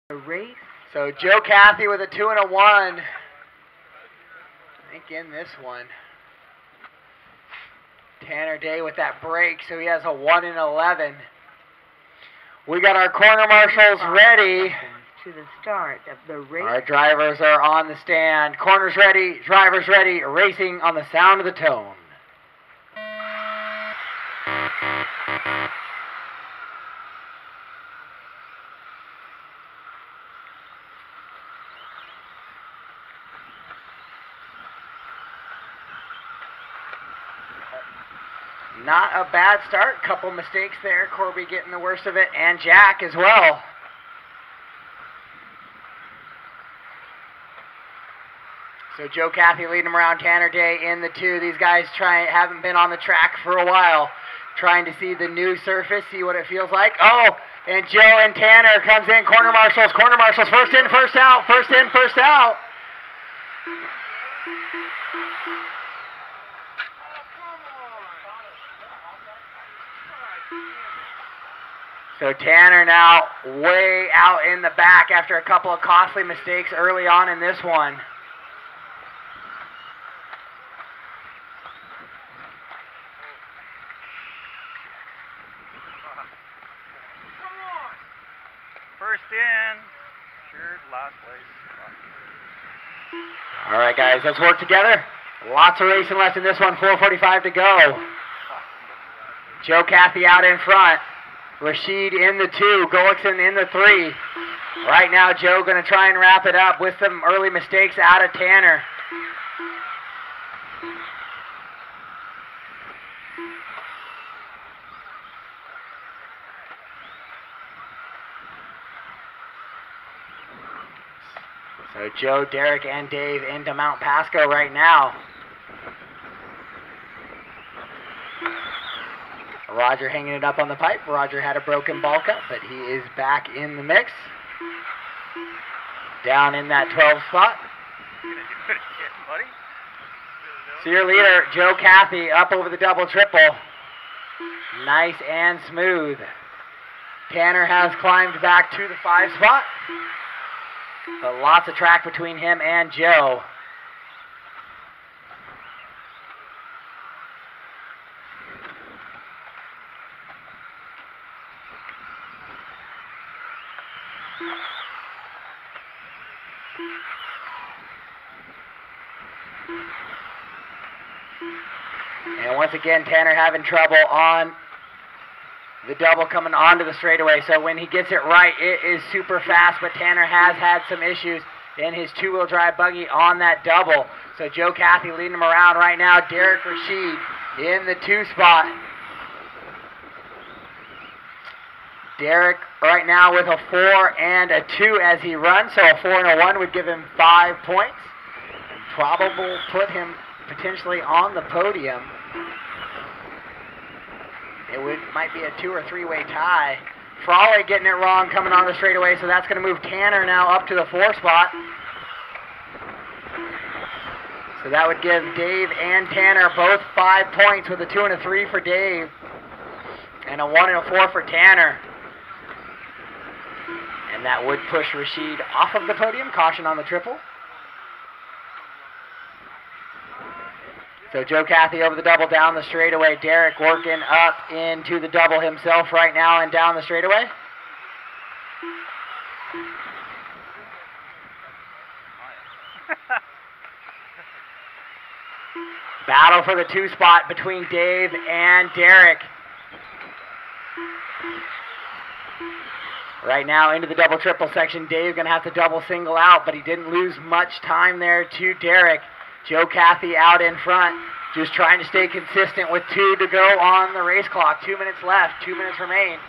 Race. So Joe Cathy with a 2 and a 1. I think in this one. Tanner Day with that break, so he has a 1 and 11. We got our corner marshals ready. To the start of the race. Our drivers are on the stand. Corners ready, drivers ready, racing on the sound of the tone. Not a bad start. Couple mistakes there. Corby getting the worst of it, and Jack as well. So Joe Cathy leading him around. Tanner Day in the 2. These guys haven't been on the track for a while. Trying to see the new surface, see what it feels like. Oh, and Joe and Tanner comes in. Corner marshals, first in, first out, first in, first out. So Tanner now way out in the back after a couple of costly mistakes early on in this one. First in, sure, last place. All right, guys, let's work together. Lots of racing left in this one, 4:45 to go. Joe Cathy out in front. Rashid in the 2, Gullickson in the 3. Right now, Joe going to try and wrap it up with some early mistakes out of Tanner. So Joe, Derek, and Dave into Mount Pasco right now. Roger hanging it up on the pipe. Roger had a broken ball cut, but he is back in the mix. Down in that 12 spot. So your leader, Joe Cathy, up over the double triple. Nice and smooth. Tanner has climbed back to the 5 spot. But lots of track between him and Joe. And once again, Tanner having trouble on the double coming onto the straightaway. So when he gets it right, it is super fast, but Tanner has had some issues in his 2-wheel drive buggy on that double. So Joe Cathy leading him around right now. Derek Rashid in the 2 spot. Derek right now with a 4 and a 2 as he runs. So a 4 and a 1 would give him 5 points. And probably put him potentially on the podium. It might be a 2 or 3-way tie. Frawley getting it wrong coming on the straightaway, so that's going to move Tanner now up to the 4 spot. So that would give Dave and Tanner both 5 points with a 2 and a 3 for Dave. And a 1 and a 4 for Tanner. And that would push Rashid off of the podium. Caution on the triple. So Joe Cathy over the double down the straightaway. Derek working up into the double himself right now and down the straightaway. Battle for the 2 spot between Dave and Derek. Right now into the double triple section. Dave going to have to double single out, but he didn't lose much time there to Derek. Joe Cathy out in front, just trying to stay consistent with 2 to go on the race clock. 2 minutes left, 2 minutes remain.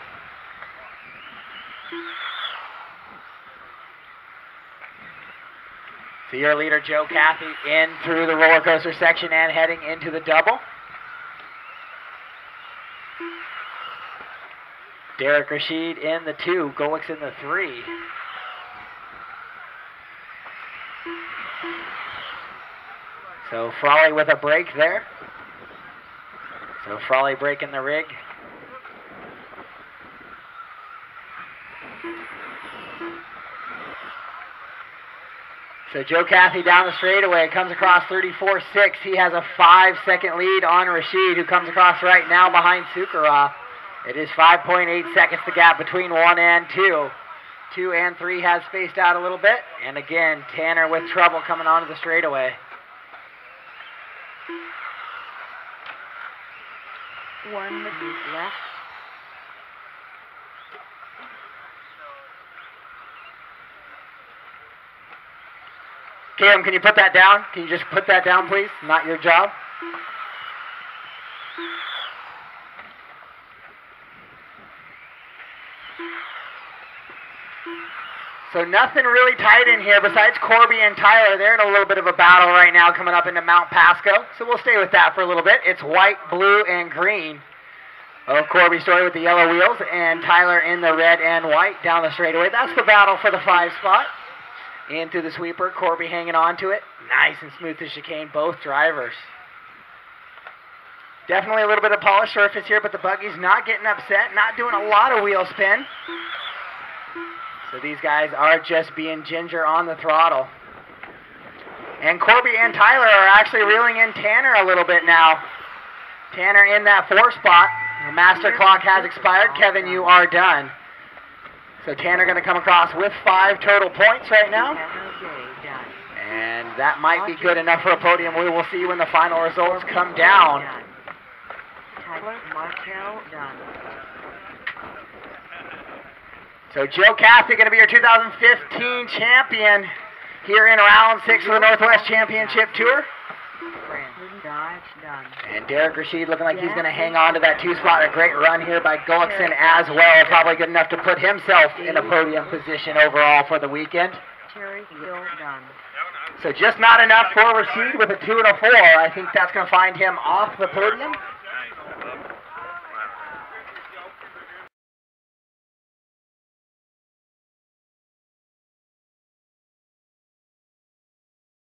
So your leader, Joe Cathy, in through the roller coaster section and heading into the double. Derek Rashid in the 2, Gullick's in the 3. So Frawley with a break there. So Frawley breaking the rig. So Joe Cathy down the straightaway, comes across 34-6. He has a 5-second lead on Rashid, who comes across right now behind Sukara. It is 5.8 seconds the gap between 1 and 2. 2 and 3 has spaced out a little bit. And again, Tanner with trouble coming onto the straightaway. One minute left. Caleb, can you put that down? Can you just put that down, please? Not your job. So nothing really tight in here besides Corby and Tyler. They're in a little bit of a battle right now coming up into Mount Pasco. So we'll stay with that for a little bit. It's white, blue, and green. Oh, Corby story with the yellow wheels and Tyler in the red and white down the straightaway. That's the battle for the 5 spot. Into the sweeper, Corby hanging on to it. Nice and smooth as chicane, both drivers. Definitely a little bit of polished surface here, but the Buggy's not getting upset, not doing a lot of wheel spin. So these guys are just being ginger on the throttle. And Corby and Tyler are actually reeling in Tanner a little bit now. Tanner in that 4 spot. The master clock has expired. Kevin, you are done. So Tanner going to come across with 5 total points right now. And that might be good enough for a podium. We will see when the final results come down. So Joe Cathy going to be your 2015 champion here in round 6 of the Northwest Championship Tour. And Derek Rashid looking like he's going to hang on to that 2 spot. A great run here by Gullickson as well. Probably good enough to put himself in a podium position overall for the weekend. So just not enough for Rashid with a 2 and a 4. I think that's going to find him off the podium.